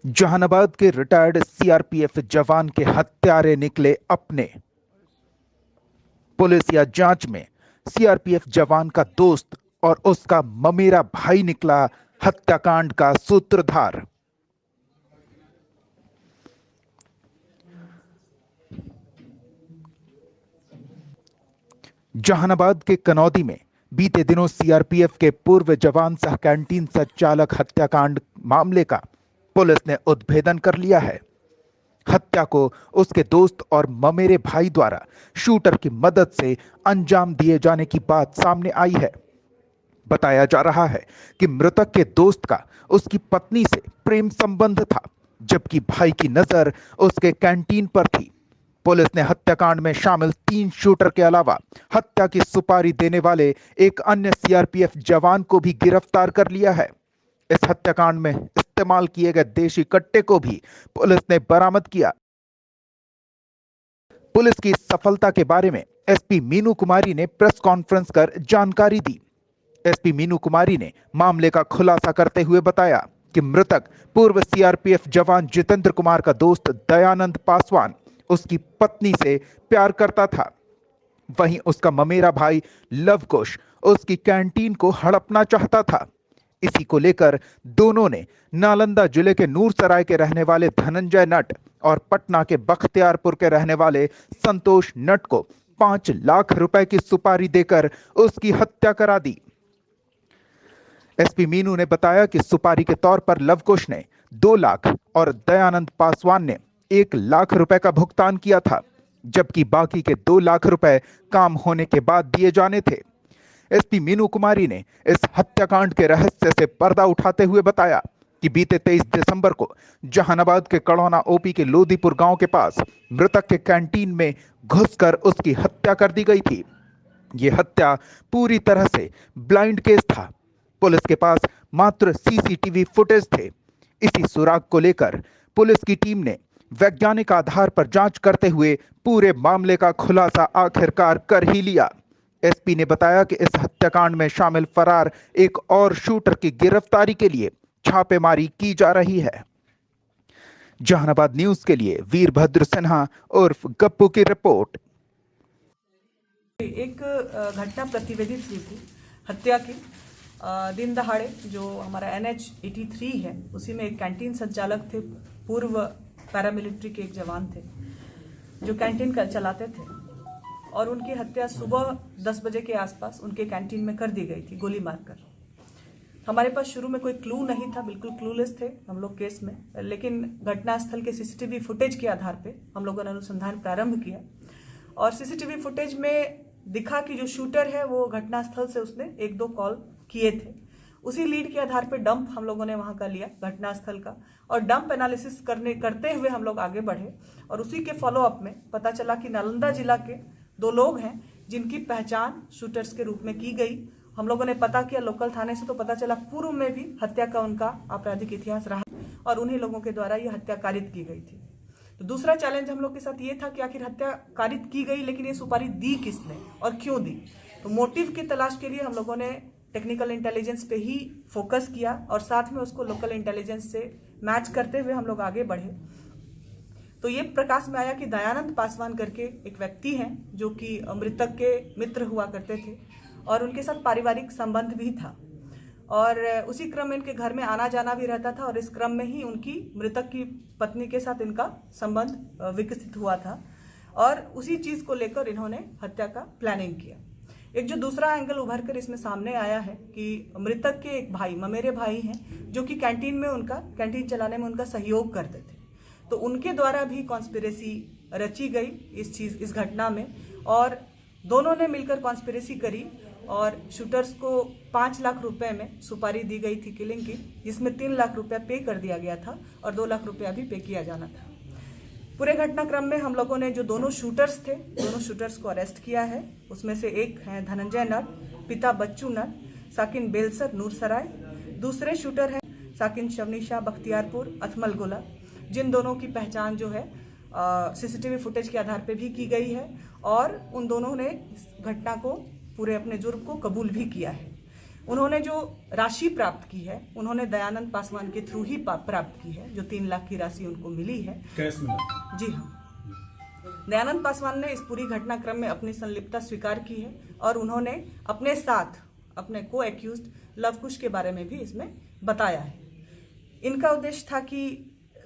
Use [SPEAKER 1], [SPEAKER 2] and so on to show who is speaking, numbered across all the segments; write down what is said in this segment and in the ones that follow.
[SPEAKER 1] जहानाबाद के retired CRPF जवान के हत्यारे निकले अपने। पुलिस या जांच में सीआरपीएफ जवान का दोस्त और उसका ममेरा भाई निकला हत्याकांड का सूत्रधार। जहानाबाद के कनौदी में बीते दिनों सीआरपीएफ के पूर्व जवान सह कैंटीन संचालक हत्याकांड मामले का पुलिस ने उद्भेदन कर लिया है। हत्या को उसके दोस्त और ममेरे भाई द्वारा शूटर की मदद से अंजाम दिए जाने की बात सामने आई है। बताया जा रहा है कि मृतक के दोस्त का उसकी पत्नी से प्रेम संबंध था, जबकि भाई की नजर उसके कैंटीन पर थी। पुलिस ने हत्याकांड में शामिल 3 शूटर के अलावा हत्या की सुपारी देने वाले एक अन्य सीआरपीएफ जवान को भी गिरफ्तार कर लिया है। इस हत्याकांड में इस्तेमाल किए गए देशी कट्टे को भी पुलिस ने बरामद किया। पुलिस की सफलता के बारे में एसपी मीनू कुमारी ने प्रेस कॉन्फ्रेंस कर जानकारी दी। एसपी मीनू कुमारी ने मामले का खुलासा करते हुए बताया कि मृतक पूर्व सीआरपीएफ जवान जितेंद्र कुमार का दोस्त दयानंद पासवान उसकी पत्नी से प्यार करता था। वहीं उसका ममेरा भाई लवकुश उसकी कैंटीन को हड़पना चाहता था। इसी को लेकर दोनों ने नालंदा जिले के नूरसराय के रहने वाले धनंजय नट और पटना के बख्तियारपुर के रहने वाले संतोष नट को 5 लाख रुपए की सुपारी देकर उसकी हत्या करा दी। एसपी मीनू ने बताया कि सुपारी के तौर पर लवकुश ने 2 लाख और दयानंद पासवान ने 1 लाख रुपए का भुगतान किया था, जबकि बाकी के 2 लाख रुपए काम होने के बाद दिए जाने थे। एसपी मीनू कुमारी ने इस हत्याकांड के रहस्य से पर्दा उठाते हुए बताया कि बीते 23 दिसंबर को जहानाबाद के कड़ौना ओपी के लोदीपुर गांव के पास मृतक के कैंटीन में घुसकर उसकी हत्या कर दी गई थी। यह हत्या पूरी तरह से ब्लाइंड केस था। पुलिस के पास मात्र सीसीटीवी फुटेज थे। इसी सुराग को लेकर पुलिस की टीम ने वैज्ञानिक आधार पर जांच करते हुए पूरे मामले का खुलासा आखिरकार कर ही लिया। एसपी ने बताया कि इस हत्याकांड में शामिल फरार एक और शूटर की गिरफ्तारी के लिए छापेमारी की जा रही है। जहानाबाद न्यूज के लिए वीरभद्र सिन्हा उर्फ गप्पू की रिपोर्ट।
[SPEAKER 2] एक घटना प्रतिवेदित हुई थी हत्या की। दिन दहाड़े जो हमारा NH 83 है उसी में एक कैंटीन संचालक थे, पूर्व पैरामिलिट्री के एक जवान थे जो कैंटीन चलाते थे, और उनकी हत्या सुबह 10 बजे के आसपास उनके कैंटीन में कर दी गई थी गोली मारकर। हमारे पास शुरू में कोई क्लू नहीं था, बिल्कुल क्लूलेस थे हम लोग केस में, लेकिन घटनास्थल के सीसीटीवी फुटेज के आधार पे हम लोगों ने अनुसंधान प्रारंभ किया और सीसीटीवी फुटेज में दिखा कि जो शूटर है वो घटनास्थल से उसने 1-2 कॉल किए थे। उसी लीड के आधार पे डंप हम लोगों ने वहां का लिया घटनास्थल का, और डंप एनालिसिस करते हुए हम लोग आगे बढ़े और उसी के फॉलोअप में पता चला कि नालंदा जिला के 2 लोग हैं जिनकी पहचान शूटर्स के रूप में की गई। हम लोगों ने पता किया लोकल थाने से, तो पता चला पूर्व में भी हत्या का उनका आपराधिक इतिहास रहा और उन्हीं लोगों के द्वारा यह हत्या कारित की गई थी। तो दूसरा चैलेंज हम लोग के साथ ये था कि आखिर हत्या कारित की गई, लेकिन ये सुपारी दी किसने और क्यों दी। तो मोटिव की तलाश के लिए हम लोगों ने टेक्निकल इंटेलिजेंस पे ही फोकस किया और साथ में उसको लोकल इंटेलिजेंस से मैच करते हुए हम लोग आगे बढ़े। तो ये प्रकाश में आया कि दयानंद पासवान करके एक व्यक्ति हैं जो कि मृतक के मित्र हुआ करते थे और उनके साथ पारिवारिक संबंध भी था, और उसी क्रम में इनके घर में आना जाना भी रहता था, और इस क्रम में ही उनकी मृतक की पत्नी के साथ इनका संबंध विकसित हुआ था और उसी चीज को लेकर इन्होंने हत्या का प्लानिंग किया। एक जो दूसरा एंगल उभर कर इसमें सामने आया है कि मृतक के एक भाई, ममेरे भाई हैं जो कि कैंटीन चलाने में उनका सहयोग करते थे, तो उनके द्वारा भी कॉन्स्पिरेसी रची गई इस घटना में, और दोनों ने मिलकर कॉन्स्पिरेसी करी और शूटर्स को 5 लाख रुपए में सुपारी दी गई थी किलिंग की, जिसमें 3 लाख रुपया पे कर दिया गया था और 2 लाख रुपया भी पे किया जाना था। पूरे घटनाक्रम में हम लोगों ने जो दोनों शूटर्स थे, दोनों शूटर्स को अरेस्ट किया है। उसमें से एक है धनंजय नट, पिता बच्चू नट, साकिन बेलसर नूरसराय। दूसरे शूटर हैं साकिन शवनीशाह बख्तियारपुर अथमल गोला, जिन दोनों की पहचान जो है सीसीटीवी फुटेज के आधार पे भी की गई है और उन दोनों ने इस घटना को, पूरे अपने जुर्म को कबूल भी किया है। उन्होंने जो राशि प्राप्त की है उन्होंने दयानंद पासवान के थ्रू ही प्राप्त की है, जो 3 लाख की राशि उनको मिली है।
[SPEAKER 3] कैश मिला?
[SPEAKER 2] जी हाँ। दयानंद पासवान ने इस पूरी घटनाक्रम में अपनी संलिप्तता स्वीकार की है और उन्होंने अपने साथ अपने को एक्यूज्ड लवकुश के बारे में भी इसमें बताया है। इनका उद्देश्य था कि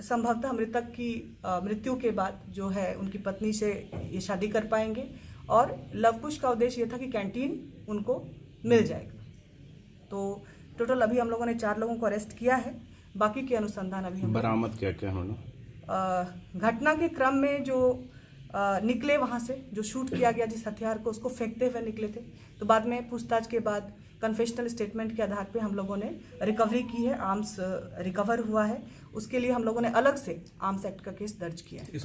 [SPEAKER 2] संभवतः मृतक की मृत्यु के बाद जो है उनकी पत्नी से ये शादी कर पाएंगे और लवकुश का उद्देश्य ये था कि कैंटीन उनको मिल जाएगा। तो टोटल अभी हम लोगों ने 4 लोगों को अरेस्ट किया है। बाकी के अनुसंधान अभी हम
[SPEAKER 3] बरामद क्या क्या होना?
[SPEAKER 2] घटना के क्रम में जो निकले वहां से जो शूट किया गया जिस हथियार को, उसको फेंकते हुए निकले थे। तो बाद में पूछताछ के बाद कन्फेशनल स्टेटमेंट के आधार पे हम लोगों ने रिकवरी की है, आर्म्स रिकवर हुआ है। उसके लिए हम लोगों ने अलग से आर्म्स एक्ट का केस दर्ज किया है।